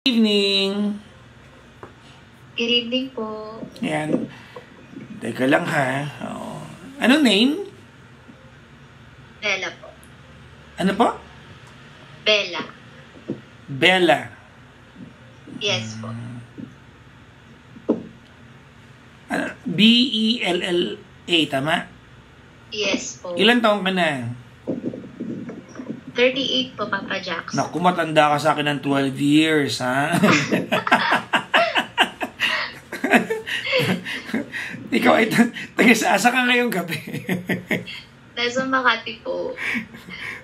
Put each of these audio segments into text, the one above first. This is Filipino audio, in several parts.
Evening. Good evening po. Yan. Teka lang ha. Oo. Ano name? Bella po. Ano po? Bella. Bella. Yes po. B-E-L-L-A, tama? Yes po. Ilan taong ka na? 38 po, Papa Jackson. Naku, matanda ka sa akin ng 12 years, ha? Ikaw ay taga-asa ka ngayong gabi. Nasa Makati po.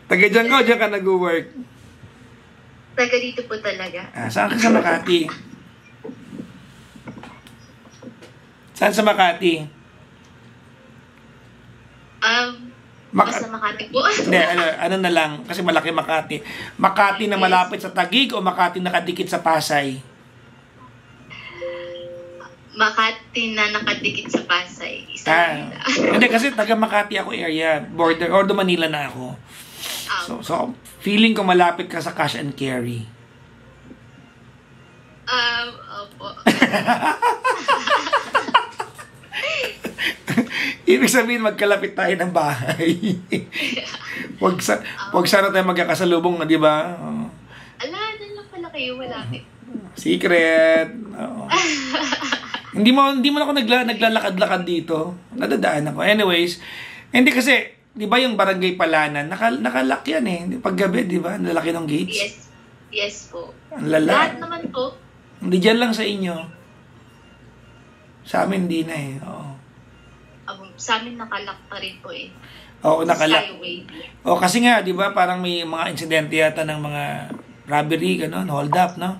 Taga dyan ka o dyan ka nag-work? Taga dito po talaga. Saan ka sa Makati? Saan sa Makati? Basta Makati po. Hindi, ano na lang, kasi malaki Makati. Makati na malapit sa Taguig o Makati nakadikit sa Pasay? Makati na nakadikit sa Pasay. Hindi, kasi taga Makati ako area, border, or Manila na ako. So, feeling ko malapit ka sa cash and carry. Opo. Ibig sabihin, magkalapit tayo ng bahay. Huwag sana tayo magkakasalubong, di ba? Ala, doon lang pala kayo, malapit. Secret. Hindi mo ako naglalakad-lakad dito. Nadadaan ako. Anyways, hindi kasi, di ba yung barangay Palanan, nakalock yan eh. Paggabi, di ba? Ang lalaki ng gates. Yes. Yes po. Ang lala. Lahat naman po. Hindi dyan lang sa inyo. Sa amin, hindi na eh. Oo. Sa amin nakalock pa rin po eh. Oo, nakalock. Skyway. O, kasi nga, di ba, parang may mga insidente yata ng mga robbery, gano'n, hold up, no?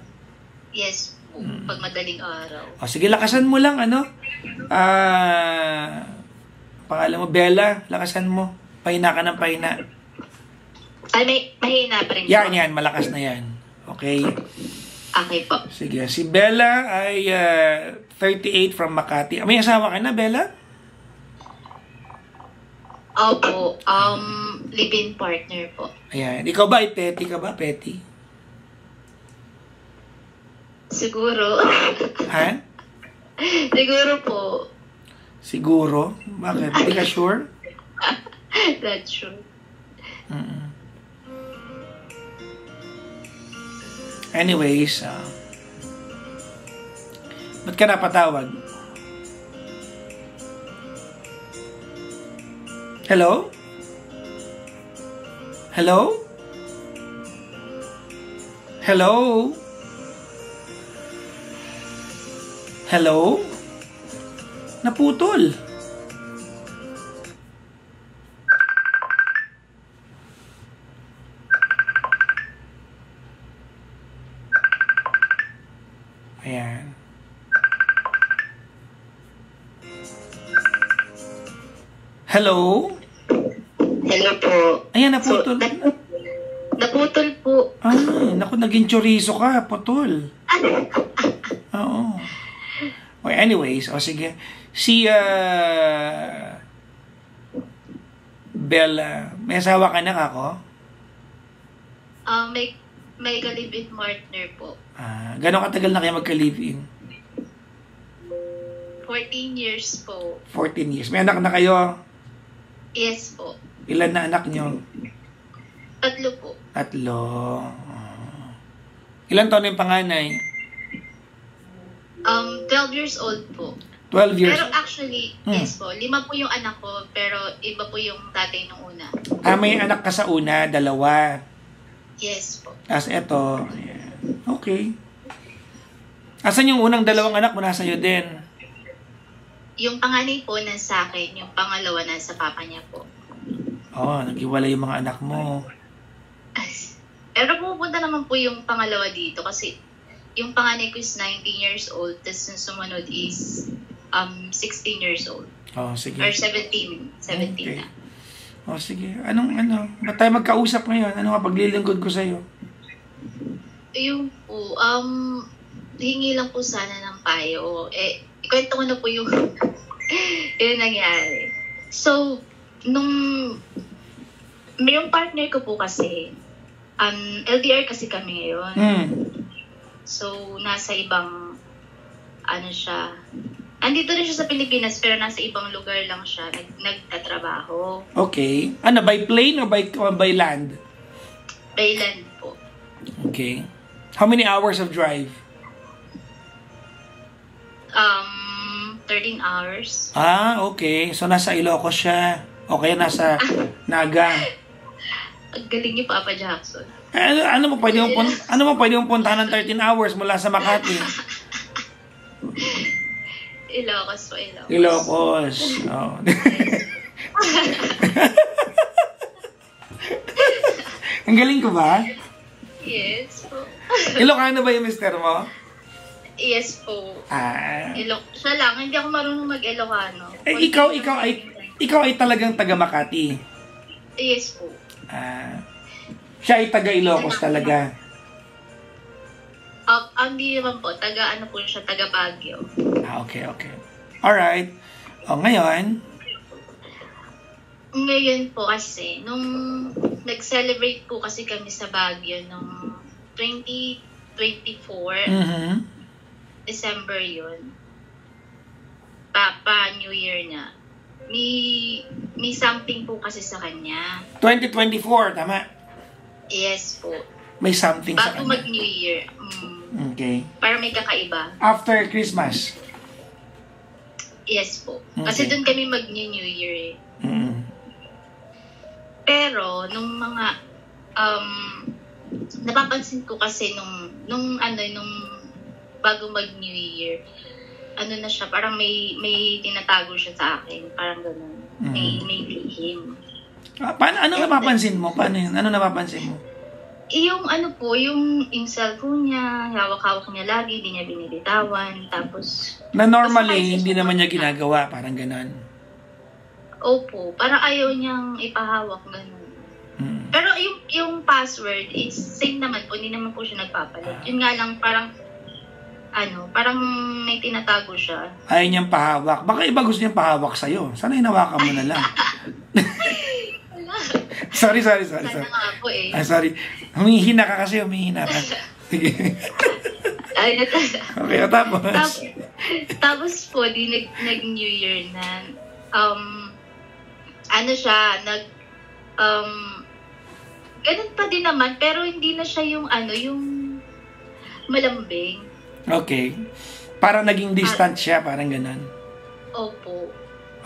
Yes po. Pag madaling araw. O, sige, lakasan mo lang, ano? Pangalan mo, Bella, lakasan mo. Pahina ka ng pahina. Ay, mahina pa rin po. Yan, malakas na yan. Okay? Okay po. Sige, si Bella ay 38 from Makati. May asawa ka na, Bella? Opo. Live-in partner po. Ayan. Ikaw ba ay petty ka ba? Petty? Siguro. Ha? Siguro po. Siguro? Bakit? Hindi ka sure? That's true. Anyways, ba't ka napatawag? Hello? Hello? Hello? Hello? Naputol. Ayan. Hello? Hello po. Ayan, naputol. So, naputol po. Ay, naku, naging chorizo ka, putol. Oo. Okay, anyways, sige. Si, Bella, may asawa ka na kako? May ka-live-in partner po. Gano'ng katagal na kayo magka-live-in? 14 years po. 14 years. May anak na kayo? Yes po. Ilan na anak nyo? 3 po. 3. Ilan taon na yung panganay? 12 years old po. 12 years? Pero actually, yes po. 5 po yung anak ko, pero iba po yung tatay nung una. May anak ka sa una, 2. Yes po. As eto. Ayan. Okay. Asan yung unang 2 anak mo? Nasa iyo din? Yung panganay po nasa akin, yung pangalawa nasa papa niya po. Naghiwala yung mga anak mo. Pero pupunta naman po yung pangalawa dito kasi yung panganay ko is 19 years old, tapos yung sumunod is 16 years old. Sige. Or 17 Okay. na. Sige. Ba't tayo magkausap ngayon? Ano nga paglilingkod ko sa'yo? Yung po, hingi lang po sana ng payo. Ikwento ko na po yung nangyari. So, yung partner ko po kasi, LDR kasi kami ngayon. So, nasa ibang, ano siya, andito rin siya sa Pilipinas, pero nasa ibang lugar lang siya, nagtatrabaho. Okay. Ano, by plane o by land? By land po. Okay. How many hours of drive? 13 hours. Ah, okay. So, nasa Ilocos siya. O kaya nasa Naga. Ang galing ni Papa Jackson. Ano mo pwede mong puntahan ng 13 hours mula sa Makati? Ilocos po, Ilocos. Ilocos. Oh. Ang galing ko ba? Yes po. Ilocano ba yung mister mo? Yes po. Ah. Siya lang, hindi ako marunong mag-Ilocano. Ikaw ay talagang taga Makati. Yes po. Ah. Siya ay taga Ilocos talaga. Hindi naman po, taga Baguio. Ah, okay. Alright. O, ngayon? Ngayon po kasi, nung nag-celebrate po kasi kami sa Baguio nung 2024, December yun. Papa New Year na. May something po kasi sa kanya. 2024, tama? Yes po. May something sa Bago kanya. mag-New Year. Okay. Para may kakaiba. After Christmas? Yes po. Okay. Kasi doon kami mag-New Year eh. Pero, nung mga, napapansin ko kasi nung bago mag-New Year, ano na siya, parang may tinatago siya sa akin. Parang gano'n. May lihim. Ano napapansin mo? Paano yun? Ano napapansin mo? Yung yung cellphone niya, hawak-hawak niya lagi, di niya binibitawan. Tapos, Na normally, hindi naman niya ginagawa. Parang gano'n. Opo, parang ayaw niyang ipahawak gano'n. Pero yung password is same naman po, hindi naman po siya nagpapalit. Yun nga lang parang may tinatago siya. Ayaw niyang pahawak. Baka iba gusto niyang pahawak sa'yo. Sana hinawakan mo na lang. Sorry. Sana nga po eh. Sorry. Humihina ka kasi, humihina ka. Sige. Okay, tapos? Tapos po, nag-New Year na, ganun pa din naman, pero hindi na siya yung malambing. Okay. Para naging distant siya, parang ganun. Opo.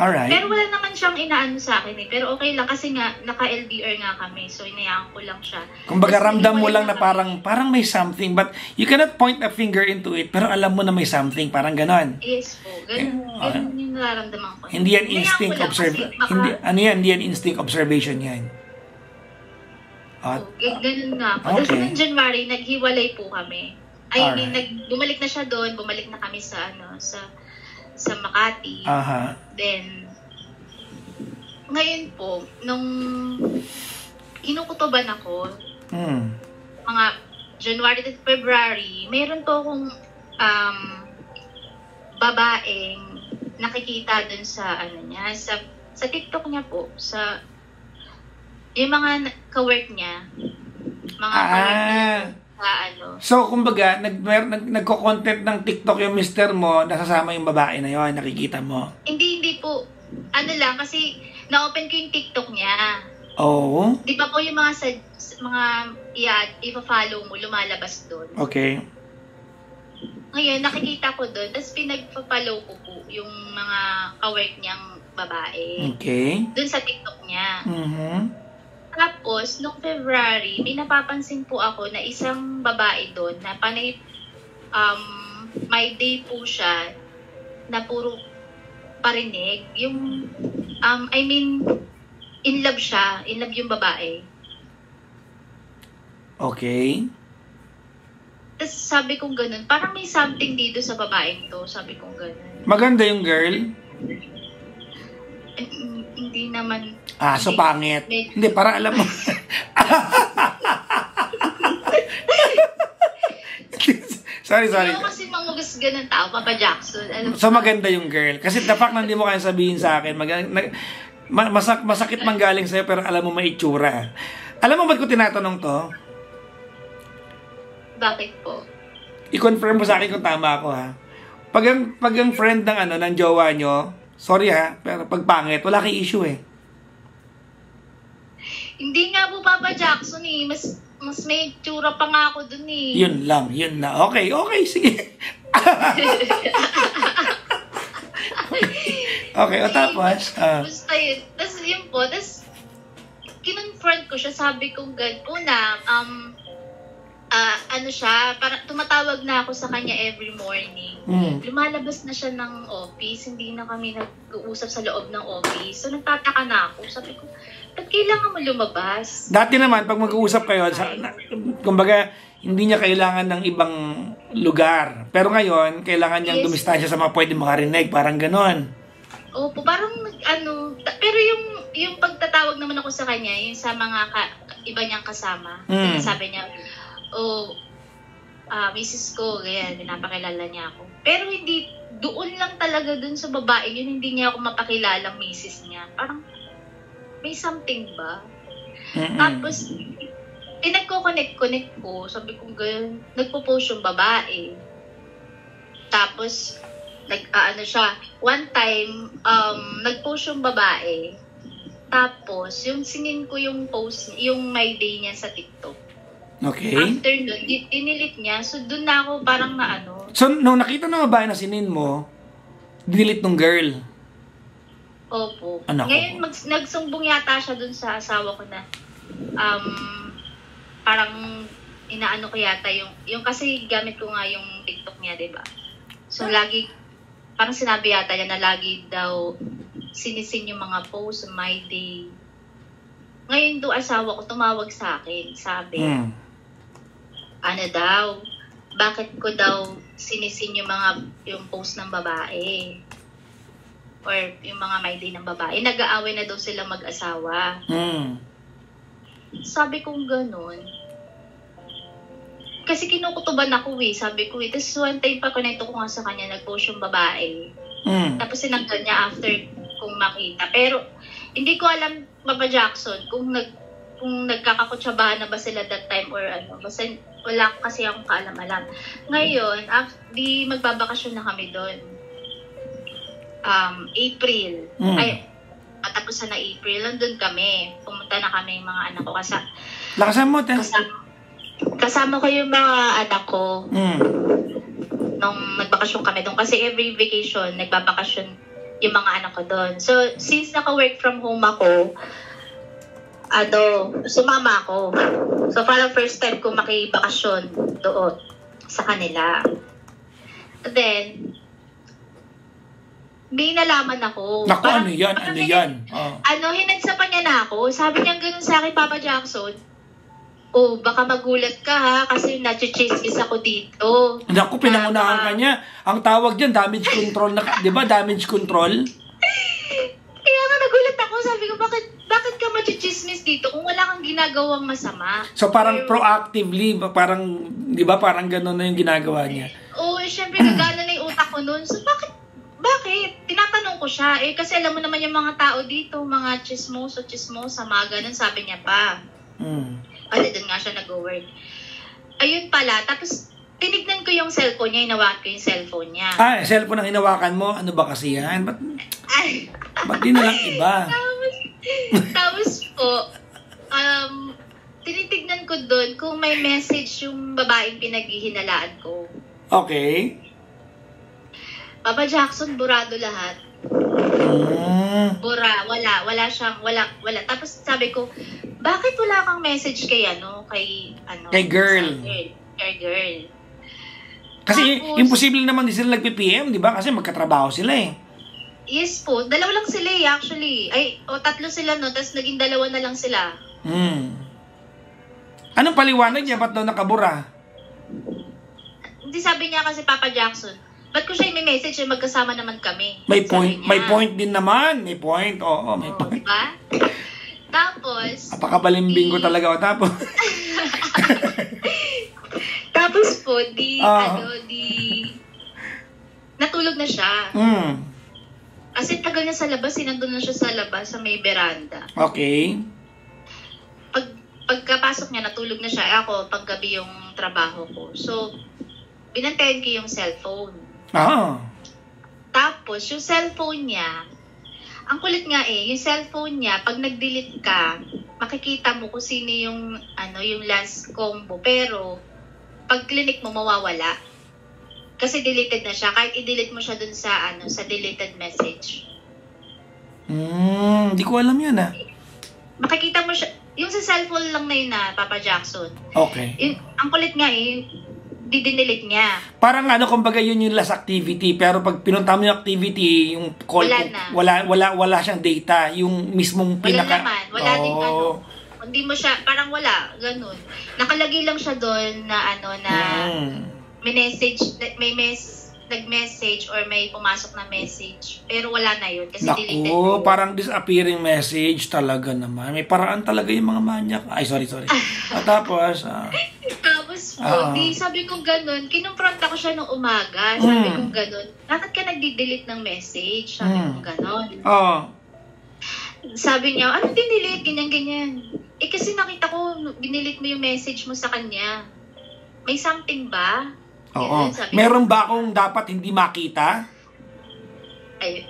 Alright. Pero wala naman siyang inaano sa akin eh. Pero okay lang kasi nga, naka-LDR nga kami. So, inayaan ko lang siya. Kumbaga ramdam mo lang na parang may something, but you cannot point a finger into it, pero alam mo na may something, parang ganon. Yes po. Ganun yung nararamdaman ko. Hindi yan instinct observation. Hindi yan instinct observation yan. Ganun nga po. Okay. Tapos noong January, naghiwalay po kami. Bumalik na siya doon, bumalik na kami sa Makati. Then, ngayon po, nung kinukutuban ako, mga January to February, mayroon po akong babaeng nakikita dun sa sa TikTok niya po, yung mga ka-work niya, So, kumbaga, nagko-content ng TikTok yung mister mo, nasasama yung babae na yun, nakikita mo? Hindi po. Kasi na-open ko yung TikTok niya. Oh? Di ba po yung ipa-follow mo, lumalabas doon. Okay. Ngayon, nakikita ko doon, tapos pinagpa-follow ko po yung mga ka-work niyang babae. Okay. Doon sa TikTok niya. Tapos, noong February, may napapansin po ako na isang babae doon na may day po siya na puro parinig. Yung, in love siya. In love yung babae. Okay. Tapos sabi kong ganun, parang may something dito sa babaeng to. Sabi kong ganun. Maganda yung girl? Hindi naman. So pangit. Hindi, para alam mo. Sorry. Hindi kasi mangugasga ng tao, Papa Jackson. So maganda yung girl. Kasi the fact na hindi mo kaya sabihin sa akin, masakit man galing sa'yo, pero alam mo may itsura. Alam mo ba't ko tinatanong to? Bakit po? i-confirm mo sa akin kung tama ako, ha. Pag ang friend ng ng jowa nyo, sorry ha, pero pag pangit, wala kang issue eh. Hindi nga po, Papa Jackson eh. Mas may tsura pa nga ako dun eh. Yun na. Okay, sige. Okay, o tapos? Basta yun. Tapos yun po, tapos kinonfront ko siya, sabi ko una, siya, parang tumatawag na ako sa kanya every morning. Lumalabas na siya ng office, hindi na kami nag-uusap sa loob ng office. So nagtataka na ako, sabi ko, ba't kailangan mo lumabas? Dati naman, pag mag-uusap kayo, kumbaga, hindi niya kailangan ng ibang lugar. Pero ngayon, kailangan niyang dumistansya sa mga pwede makarinig, parang ganon. Opo, parang pero yung pagtatawag naman ako sa kanya, yung sa mga iba niyang kasama, sabi niya, misis ko, ganyan, pinapakilala niya ako. Pero hindi, doon lang talaga dun sa babae, yun hindi niya ako mapakilalang misis niya. Parang, may something ba? Tapos, nagko-connect ko, sabi ko ganyan, nagpo-post yung babae. Tapos, one time, nag-post yung babae. Tapos, yung sinin ko yung post, yung my day niya sa TikTok. Okay. After nun, dinilit niya. So, dun na ako parang So, nung nakita ng babae na sinin mo, dinilit nung girl. Opo. Anak Ngayon, nagsumbong yata siya dun sa asawa ko na, parang inaano ko yata yung kasi gamit ko nga yung TikTok niya, diba? So, lagi, parang sinabi yata niya na lagi daw sinisin yung mga post on my day. Ngayon do asawa ko tumawag sa akin, sabi, bakit ko daw sinisin yung post ng babae? Or yung mga my day ng babae. Nag-aaway na daw sila mag-asawa. Sabi kong ganun. Kasi kinukutuban ako eh. Sabi ko eh. Tapos one time pa connect ko nga sa kanya, nag-post yung babae. Tapos sinanggal niya after kung makita. Pero hindi ko alam, Papa Jackson, kung nagkakakutsyabahan na ba sila that time or ano. Basta wala kasi akong kaalam-alam. Ngayon, di magbabakasyon na kami doon. April. Ay, patapos na April. Nandun kami. Pumunta na kami yung mga anak ko. Lakasan mo, te. Kasama ko yung mga anak ko. Nung nagbakasyon kami doon. Kasi every vacation, nagbabakasyon yung mga anak ko doon. So, since naka-work from home ako, sumama ako. So, parang first time ko makibakasyon doon sa kanila. Then, may nalaman ako. Naku, ano yan? Hinagsapan niya na ako. Sabi niya gano'n sa akin, Papa Jackson, baka magulat ka ha, kasi na-chismis ako dito. Naku, pinangunahan ka niya. Ang tawag dyan, damage control. Di ba, damage control? Kaya nga nagulat ako. Sabi ko, bakit ka ma-chismis dito kung wala kang ginagawang masama? So, parang proactively, parang, di ba, parang gano'n na yung ginagawa niya. Siyempre, nagana na yung utak ko noon. So, bakit? Tinatanong ko siya. Kasi alam mo naman yung mga tao dito, mga chismosa, mga ganun, sabi niya pa. Doon nga siya nag-work. Ayun pala. Tapos, tinignan ko yung cellphone niya, hinawakan ko yung cellphone niya. Cellphone ang hinawakan mo? Ano ba kasi yan? Ba't di na lang iba? Tapos po, tinitignan ko doon kung may message yung babaeng pinaghihinalaan ko. Okay. Papa Jackson, burado lahat. Wala siyang. Tapos sabi ko, bakit wala kang message kay girl? Kay girl. Kasi tapos, imposible naman di sila nagpi-PM, di ba? Kasi magkatrabaho sila eh. Yes po, dalawa lang sila actually. Tatlo sila tapos naging dalawa na lang sila. Anong paliwanag niya? Ba't daw nakabura? Hindi, sabi niya kasi Papa Jackson, ba't ko siya i-message magkasama naman kami? May point din naman. May point. Oo, may point. Diba? Tapos, apakabalimbing ko talaga. Tapos, tapos po, natulog na siya. Kasi tagal na sa labas, nandun na siya sa labas, sa may veranda. Okay. Pagkapasok niya, natulog na siya. Ako, paggabi yung trabaho ko. So, binantayan ko yung cellphone. Ah. Tapos, yung cellphone niya, ang kulit nga yung cellphone niya, pag nag-delete ka, makikita mo kung sino yung, yung last combo. Pero, pag clinic mo, mawawala. Kasi deleted na siya. Kahit i-delete mo siya dun sa, sa deleted message. Hindi ko alam yan, Makikita mo siya, yung sa cellphone lang na yun Papa Jackson. Okay. Ang kulit nga didinelete niya. Parang kumbaga yun yung last activity, pero pag pinunta mo yung activity, yung call wala siyang data, yung mismong pinaka... Wala din hindi mo siya, parang wala, ganun. Nakalagay lang siya doon na may nag-message or may pumasok na message, pero wala na yun kasi deleted. Naku, parang disappearing message talaga naman. May paraan talaga yung mga manyak. Ay, sorry. Tapos sabi ko ganun, kinumpronta ko siya nung umaga. Sabi ko ganun, bakit ka nagdi-delete ng message? Sabi ko ganun. Sabi niya, ano dinelete? Ganyan. Kasi nakita ko, binelete mo yung message mo sa kanya. May something ba? Oo. Meron ba akong dapat hindi makita? Ay,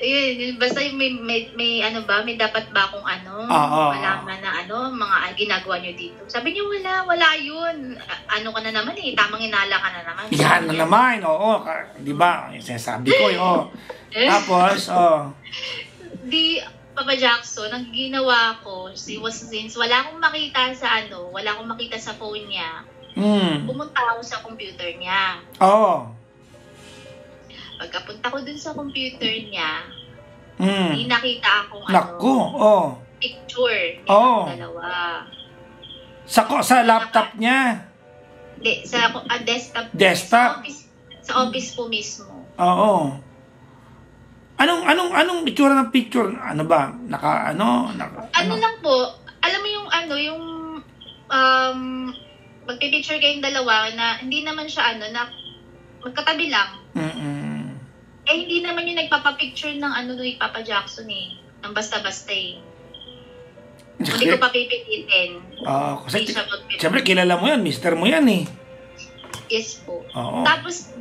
basta yung may dapat ba akong malaman na mga ginagawa nyo dito. Sabi niyo wala yun. Ka na naman tamang inala ka na naman. Yan na naman, oo. Di ba? Sinasabi ko, Tapos, Papa Jackson, ang ginawa ko, since wala akong makita sa phone niya, pumunta ako sa computer niya. Pagkapunta ko dun sa computer niya, may nakita akong picture niya dalawa. Sa laptop niya? Hindi, sa desktop. Desktop? Sa office po mismo. Oo. Anong itsura ng picture? Ano ba? Lang po, alam mo yung magpipicture kayong dalawa na hindi naman siya na magkatabi lang. Hindi naman yung nagpapapicture ng ni Papa Jackson ng basta-basta Hindi ko papipitin. Kasi siyempre kilala mo yan, mister mo yan Yes po. Oo. Tapos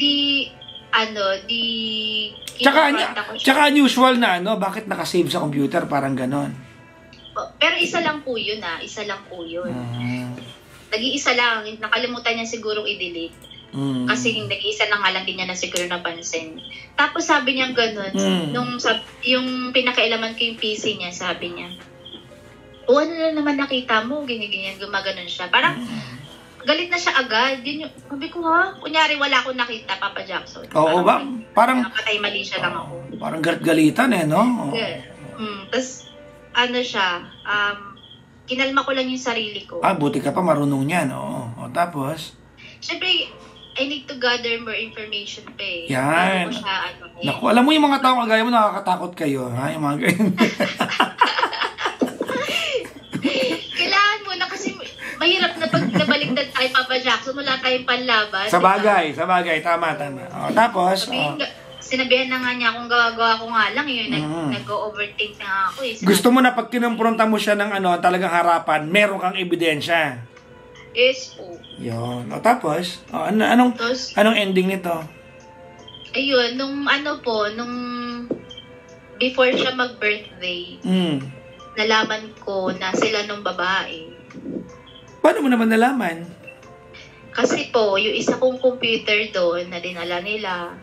tsaka unusual na bakit nakasave sa computer, parang ganon. Pero isa lang po yun Nag-iisa lang, nakalimutan niya sigurong i-delete. Kasi nag-iisa na nga lang din niya na siguro napansin. Tapos sabi niya gano'n, yung pinakailaman ko yung PC niya, sabi niya, ano na naman nakita mo, ganyan, gumaganon siya. Parang, galit na siya agad. Sabi ko kunyari wala akong nakita, Papa Jackson. Oo ba? Parang, nakatay mali siya lang ako. Parang galit-galitan no? Tapos, siya, kinalma ko lang yung sarili ko. Buti ka pa marunong yan, tapos? Siyempre, I need to gather more information pa Yan. Naku, alam mo yung mga tao kagaya mo, nakakatakot kayo, yung mga ganyan. Kailangan mo na kasi mahirap na pag nabaliktad tayo, Papa Jackson, wala tayong panlaban. Sa bagay, tama. Tapos, sinabihan na nga niya kung gawa ko nga lang nag-overthink na ako Gusto mo na pag kinumpronta mo siya ng talagang harapan, meron kang ebidensya. Yes po. Yun. Tapos, anong ending nito? Ayun, nung before siya mag-birthday, nalaman ko na sila nung babae. Paano mo naman nalaman? Kasi po, yung isa kong computer doon na dinala nila,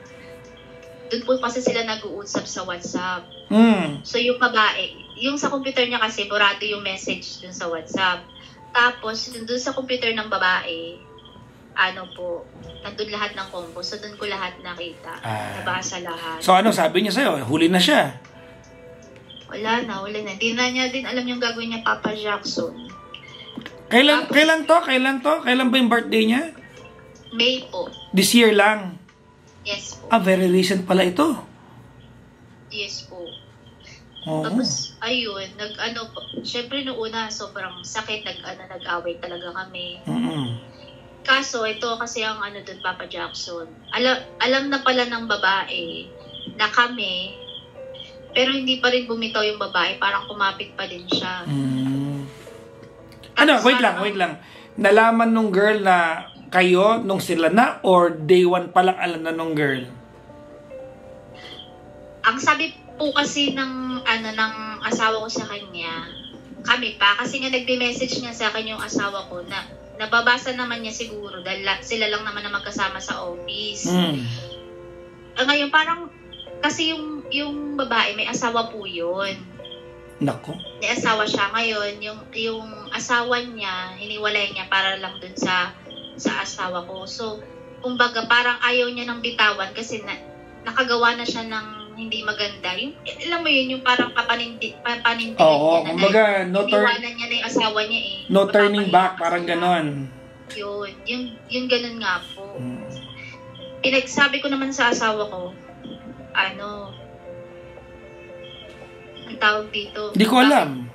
doon po kasi sila nag-uusap sa WhatsApp. So yung babae, yung sa computer niya kasi, burado yung message doon sa WhatsApp. Tapos, doon sa computer ng babae, nandun lahat ng combo. So, doon ko lahat nakita. Nabasa lahat. So, sabi niya sa'yo? Huli na siya? Wala na. Hindi na niya din alam yung gagawin niya, Papa Jackson. Kailan to? Kailan ba yung birthday niya? May po. This year lang? Yes po. Very recent pala ito. Yes po. Oo. Tapos, ayun, syempre noong una, sobrang sakit, nag-away talaga kami. Kaso, ito kasi ang doon, Papa Jackson. Alam na pala ng babae na kami, pero hindi pa rin bumitaw yung babae, parang kumapit pa din siya. Wait lang. Nalaman nung girl na kayo nung sila na or day one pa lang alam na nung girl? Ang sabi po kasi ng asawa ko sa kanya, kami pa, kasi nga nagbe-message niya sa akin yung asawa ko na nababasa naman niya siguro dahil sila lang naman na magkasama sa office. Ngayon parang kasi yung babae may asawa po yun. Nako. May asawa siya ngayon, yung asawa niya hiniwalay niya para lang dun sa asawa ko. So kumbaga parang ayaw niya nang bitawan kasi nakagawa na siya ng hindi maganda. Yung, alam mo yun, yung parang papanindigan Oo, niya na kumbaga, iniwanan niya na yung asawa niya eh. No turning back, parang ganon. Yun ganon nga po. Pinagsabi ko naman sa asawa ko, ang tawag dito. Hindi ko alam.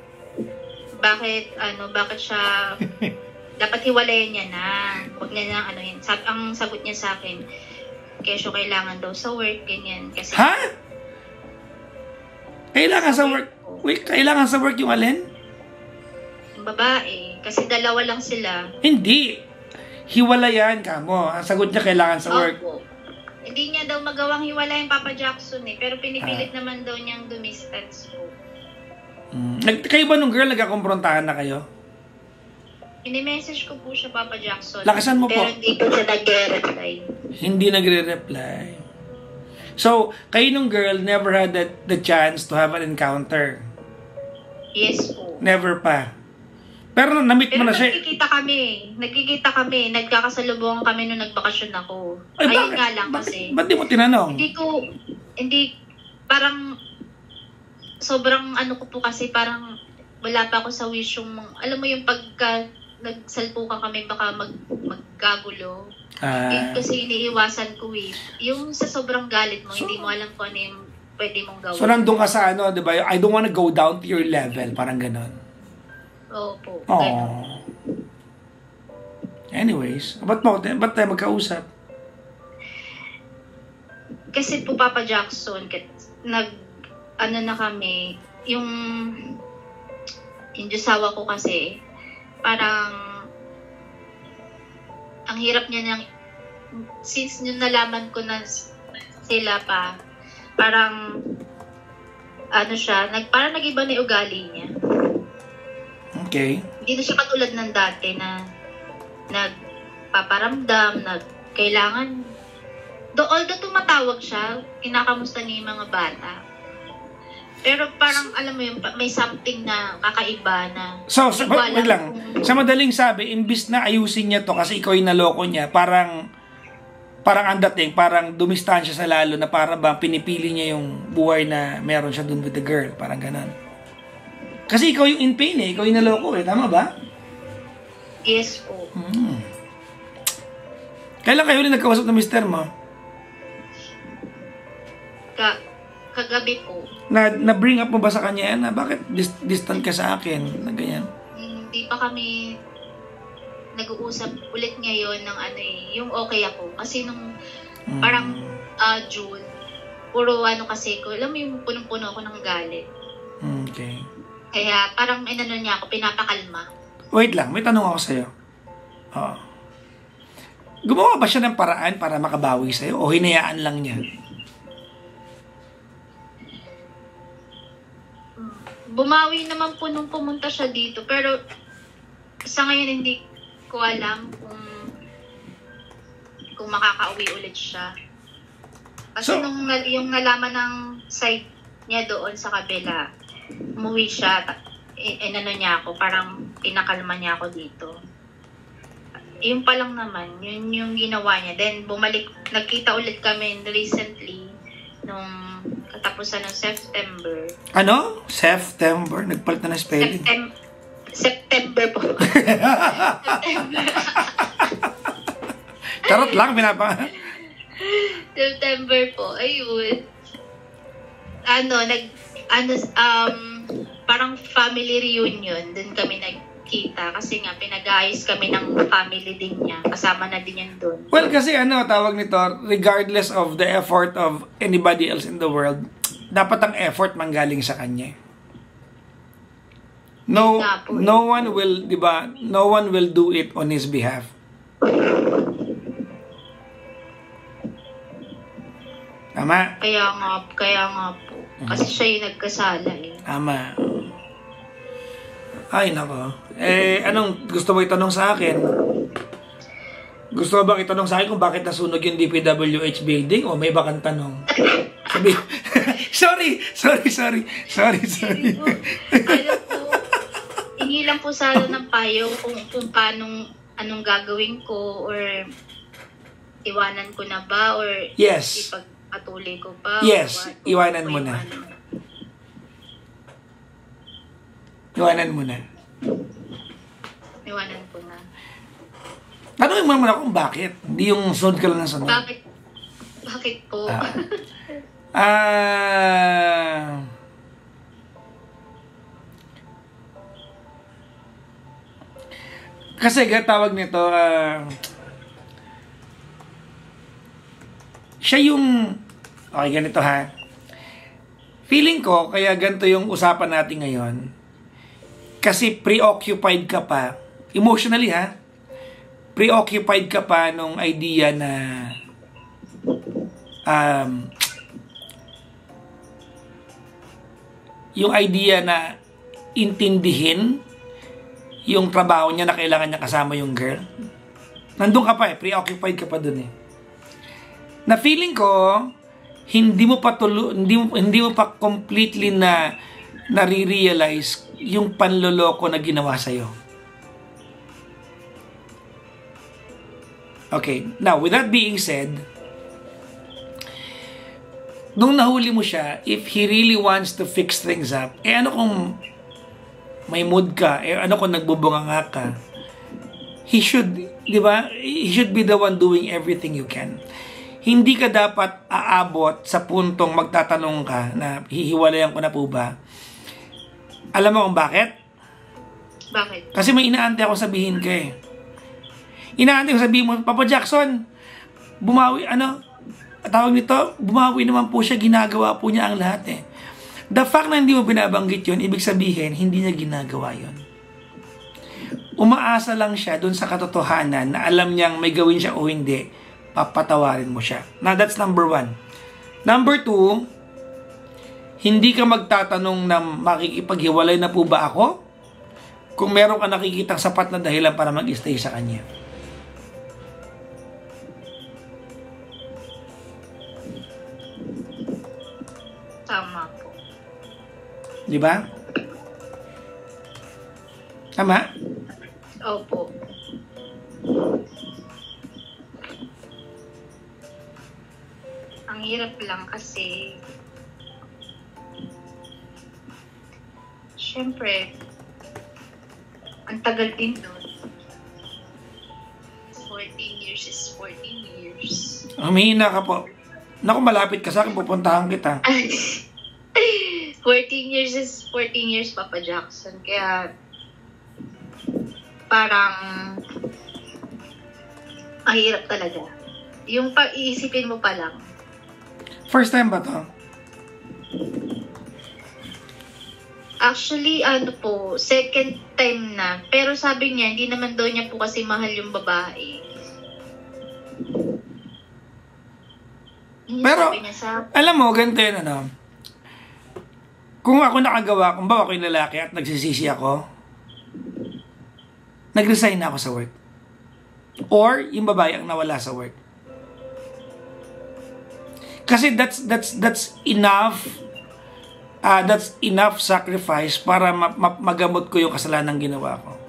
Bakit siya, dapat hiwalayan niya na. Huwag niya na, ang sagot niya sa akin, kesyo kailangan daw sa work, ganyan. Kasi, ha? Kailangan sa work? Wait, kailangan sa work yung alin? Yung babae. Kasi dalawa lang sila. Hindi. Hiwalayan ka mo. Ang sagot niya kailangan sa work. Opo. Hindi niya daw magawang hiwalayan Papa Jackson eh. Pero pinipilit naman daw niyang dumistance po. Kayo ba nung girl nagkakomprontahan na kayo? Ini-message ko po siya Papa Jackson. Lakasan mo pero po. hindi po siya nagre-reply. Hindi nagre-reply. So, kayo nung girl never had the chance to have an encounter? Yes po. Never pa. Pero na-meet mo na siya. Nagkikita kami. Nagkakasalubong kami nung nagbakasyon ako. Ayun nga lang kasi. Ba't di mo tinanong? Parang, sobrang ko po kasi parang, wala pa ako sa wish yung, alam mo yung pagka nagsalpukan kami baka magkagulo. Yun kasi iniiwasan ko eh. Yung sa sobrang galit mo, hindi mo alam kung ano yung pwede mong gawin. So nandun ka sa di ba? I don't wanna go down to your level. Parang ganon. Opo. Oh. Anyways, ba't tayo magkausap? Kasi po Papa Jackson, na kami, yung Diyosawa ko kasi, parang, ang hirap niya nang, since nung nalaman ko na sila pa, parang, parang nag-iba na yung ugali niya. Okay. Hindi na siya katulad ng dati na, nagpaparamdam, kailangan, although tumatawag siya, kinakamusta niya yung mga bata. Pero parang, alam mo yung may something na kakaiba na... So, wait lang. Sa madaling sabi, imbis na ayusin niya to kasi ikaw yung naloko niya, parang ang dating, parang dumistansya sa lalo na parang bang pinipili niya yung buhay na meron siya dun with the girl. Parang ganon. Kasi ikaw yung in pain eh. Ikaw yung naloko eh. Tama ba? Yes po. Kailan kayo ulit nagkausap ng mister mo? Kagabi po. Na-bring up mo ba sa kanya yan? Bakit distant ka sa akin? Na ganyan? Hindi pa kami nag-uusap ulit ngayon ng yung okay ako. Kasi nung parang June, puro kasi ko, alam mo yung punong-puno ako ng galit. Okay. Kaya parang niya ako, pinapakalma. Wait lang, may tanong ako sa'yo. Gumawa ba siya ng paraan para makabawi sa'yo o hinayaan lang niya? Bumawi naman po nung pumunta siya dito. Pero sa ngayon hindi ko alam kung makakauwi ulit siya. Kasi nung yung nalaman ng side niya doon sa kabila, umuwi siya, niya ako, parang pinakalma niya ako dito. Yun pa lang naman, yun yung ginawa niya. Then bumalik, nagkita ulit kami recently nung katapusan ng September. Ano? September? Nagpalit na ng spelling? September po. Charot lang, September po. Ayun. Parang family reunion. Doon kami nagkita. Kasi nga, pinag-ayos kami ng family din niya. Kasama na din yan doon. Well, kasi tawag nito, regardless of the effort of anybody else in the world, dapat ang effort manggaling sa kanya. No one will, 'di ba? No one will do it on his behalf. Tama? Kaya nga po. Kasi siya yung nagkasala eh. Tama. Ay, nako. Anong gusto mo itanong sa akin? Gusto mo bang itanong sa akin kung bakit nasunog yung DPWH building o may iba kang tanong? Sabi, sorry. Alam po, hingi lang po sana ng payo kung anong gagawin ko or iwanan ko na ba or yes. ipagpatuloy ko pa. Yes, iwanan mo na. Iwanan mo na. Iwanan ko na. Tanungin mo naman ako kung bakit. Hindi yung sunod ka lang ng sunod. Bakit po? Kasi tawag nito, siya yung, okay, ganito ha. Feeling ko, kaya ganito yung usapan natin ngayon, kasi preoccupied ka pa, emotionally ha, preoccupied ka pa nung idea na yung idea na intindihin yung trabaho niya na kailangan niya kasama yung girl. Nandun ka pa preoccupied ka pa dun Na feeling ko, hindi mo pa completely na nare-realize yung panloloko na ginawa sa'yo. Okay, now with that being said, nung nahuli mo siya, if he really wants to fix things up, ano kung may mood ka, ano kung nagbubunganga ka, he should, di ba? He should be the one doing everything you can. Hindi ka dapat aabot sa puntong magtatanong ka na hihiwalayan ko na po ba? Alam mo kung bakit? Bakit? Kasi may inaantay ako sabihin ka Inaantay ko sabihin mo, Papa Jackson, bumawi naman po siya, ginagawa po niya ang lahat The fact na hindi mo binabanggit yun, ibig sabihin, hindi niya ginagawa yun. Umaasa lang siya dun sa katotohanan na alam niyang may gawin siya o hindi, papatawarin mo siya. Now, that's number 1. Number 2, hindi ka magtatanong na makikipaghiwalay na po ba ako? Kung meron ka nakikitang sapat na dahilan para mag-stay sa kanya. Tama po. Di ba? Tama? Opo. Ang hirap lang kasi syempre ang tagal din doon. 14 years is 14 years. Humihina ka po. Naku, malapit ka sa akin, pupuntahan kita. 14 years is 14 years, Papa Jackson. Kaya, parang, mahirap talaga. Yung pag-iisipin mo pa lang. First time ba to? Actually, second time na. Pero sabi niya, hindi naman daw niya po kasi mahal yung babae. Pero, alam mo, ganito yun, kung ako nakagawa, kung ba ako yung lalaki at nagsisisi ako, nag-resign na ako sa work. Or, yung babae ang nawala sa work. Kasi that's enough sacrifice para magamot ko yung kasalanan ginawa ko.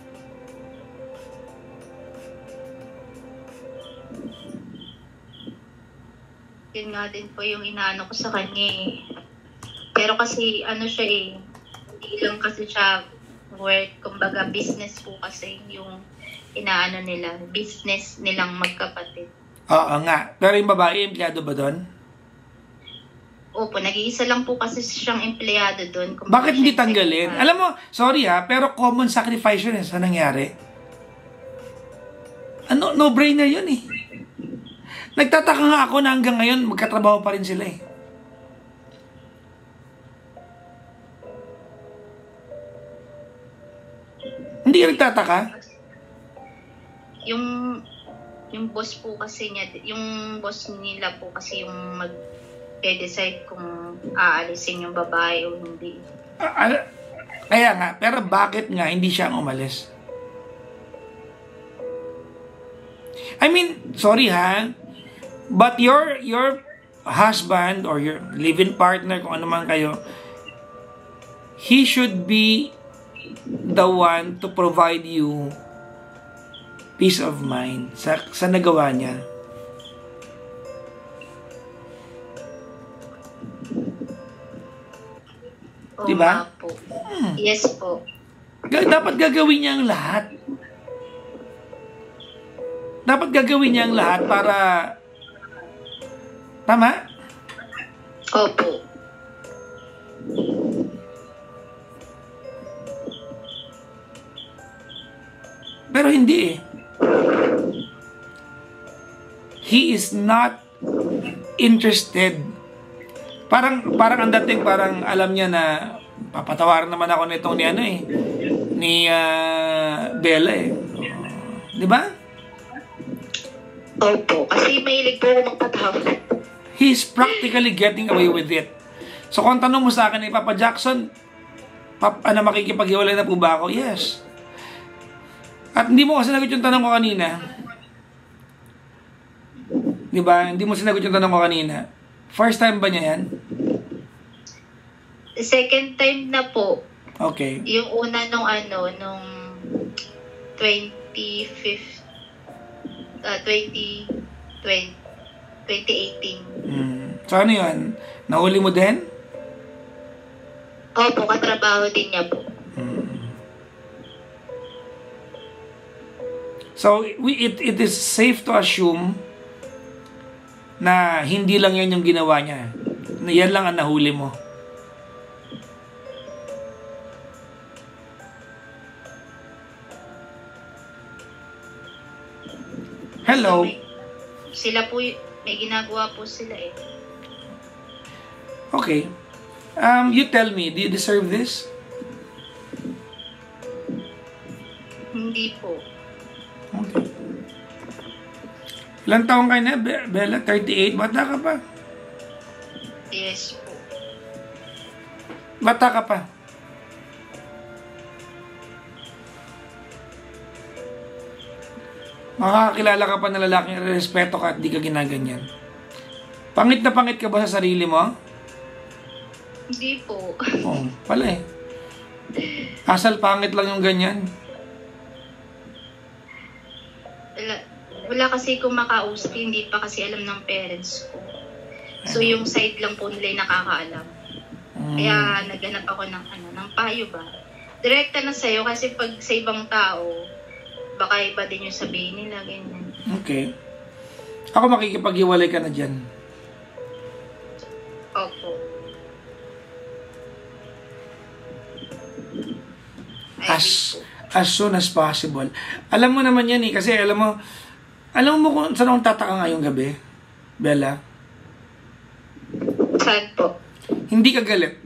Yun nga din po yung inaano ko sa kanya Pero kasi siya hindi lang kasi siya work, kumbaga business po kasi yung inaano nila, business nilang magkapatid. Oo nga. Pero yung babae, empleyado ba doon? Opo, nag-iisa lang po kasi siyang empleyado doon. Bakit hindi tanggalin? Alam mo, sorry pero common sacrifice yun sa nangyari. No-brainer yun Nagtataka nga ako na hanggang ngayon, magkatrabaho pa rin sila Hindi ka nagtataka? Yung boss po kasi niya, yung boss nila po kasi yung i-decide kung aalisin yung babae o hindi. Kaya nga, pero bakit nga hindi siya ang umalis? I mean, sorry ha, but your husband or your live-in partner, kung ano man kayo, he should be the one to provide you peace of mind sa nagawa niya. Oo Diba? nga po. Yes po. Dapat gagawin niya ang lahat. Dapat gagawin niya ang lahat para... Tama? Opo. Pero hindi eh. He is not interested. Parang ang dating parang alam niya na papatawaran naman ako nitong ni Bella eh. Di ba? Opo. Kasi mahilig po ako magpatawad. He's practically getting away with it. So kung tanong mo sa akin ni Papa Jackson, makikipaghiwalay na po ba ako? Yes. At hindi mo kasi sinagot yung tanong ko kanina. Di ba? Hindi mo sinagot yung tanong ko kanina. First time ba niya yan? Second time na po. Okay. Yung una nung 2018. So ano yun? Nahuli mo din? Opo, katrabaho din niya po. So it is safe to assume na hindi lang yan yung ginawa niya. Na yan lang ang nahuli mo. Hello? Sila po, may ginagawa po sila eh. Okay. You tell me, do you deserve this? Hindi po. Okay. Ilang taong ka na, Bella? 38? Bata ka pa? Yes po. Bata ka pa? Makakakilala ka pa ng lalaking respeto ka at di ka ginaganyan. Pangit na pangit ka ba sa sarili mo? Hindi po. Oo, pala eh. Asal pangit lang yung ganyan. Wala kasi kung makausap, hindi pa kasi alam ng parents ko. So yung side lang po nila yung nakakaalam. Kaya naghanap ako ng payo ba. Direkta na sa'yo kasi pag sa ibang tao, baka iba din yung sabihin nila, ganyan. Okay. Ako makikipag-iwalay ka na dyan. Opo. As soon as possible. Alam mo naman yan eh, kasi alam mo kung saan akong tataka ngayong gabi, Bella? Saan po? Hindi ka galit.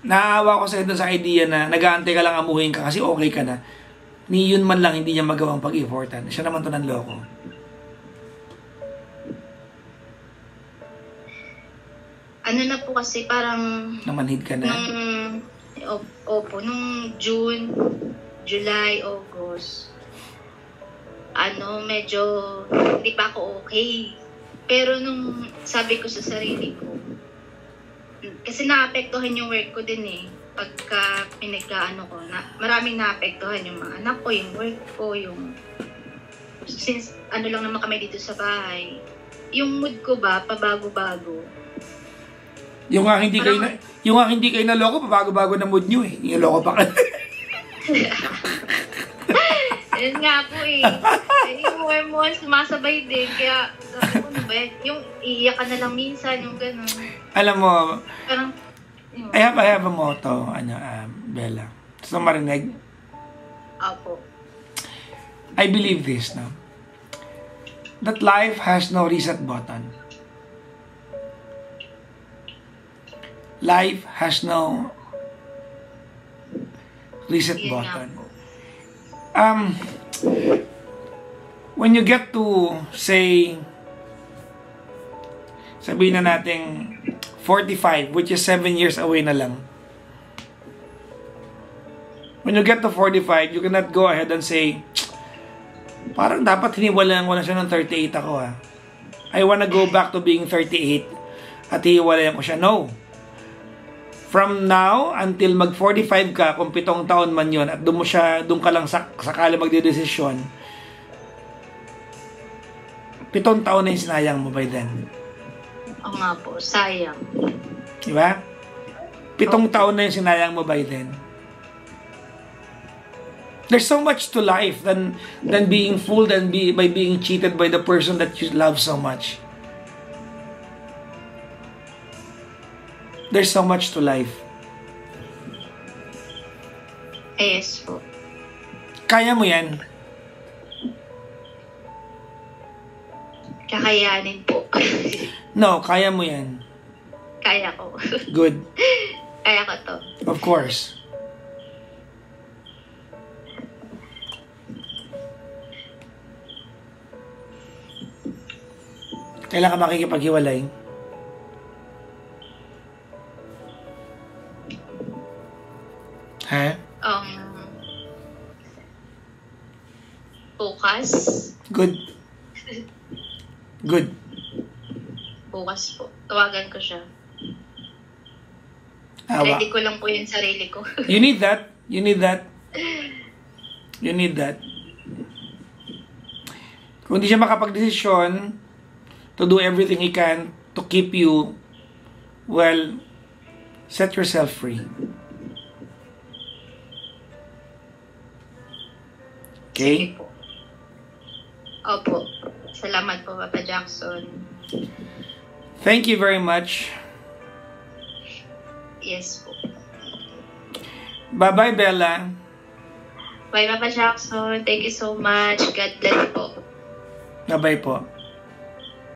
Naaawa ko sa'yo dun sa idea na nag-aantay ka lang amuhin ka kasi okay ka na. Ni yun man lang hindi niya magawang pag-effortan. Siya naman to ng loko. Ano na po kasi parang... Namanhid ka na? Opo, nung June, July, August, medyo hindi pa ako okay. Pero nung sabi ko sa sarili ko, kasi naapektuhan yung work ko din eh. Pagka maraming naapektuhan yung mga anak ko, yung work ko, since lang naman kami dito sa bahay, yung mood ko ba, pabago-bago. Yung nga hindi kayo naloko, pabago-bago na mood nyo eh. Yung loko pa ka. Yun nga po eh. Yung hormones, sumasabay din. Kaya, sabi ko, yung iiyak ka na lang minsan, yung gano'n. Alam mo, parang, I have a motto, Bella. Gusto mo marinig? Apo. I believe this, no? That life has no reset button. Life has no reset button. When you get to, say, sabihin na natin 45, which is 7 years away na lang. When you get to 45, you cannot go ahead and say, parang dapat hiniwalayan ko na siya ng 38 ako ha. I wanna go back to being 38 at hiwalayan ko siya. No. From now until mag 45 ka, kung 7 taon man yun, at doon ka lang sakali magdedesisyon, 7 taon na yung sinayang mo by then. Oo nga po, sayang. Diba? 7 taon na yung sinayang mo by then. There's so much to life than being fooled and by being cheated by the person that you love so much. There's so much to life. Yes po. Kaya mo yan. Kakayanin po. No, kaya mo yan. Kaya ko. Good. Kaya ko to. Of course. Kailan ka makikipaghiwalay? Ha? Bukas. Good. Good. Bukas po. Tawagan ko siya. Awa. Ready ko lang po yung sarili ko. You need that. You need that. You need that. Kung di siya makapag-desisyon to do everything he can to keep you, well, set yourself free. Okay? Sige po. Opo. Salamat po, Papa Jackson. Thank you very much. Yes po. Bye-bye, Bella. Bye, Papa Jackson. Thank you so much. God bless po. Bye-bye po.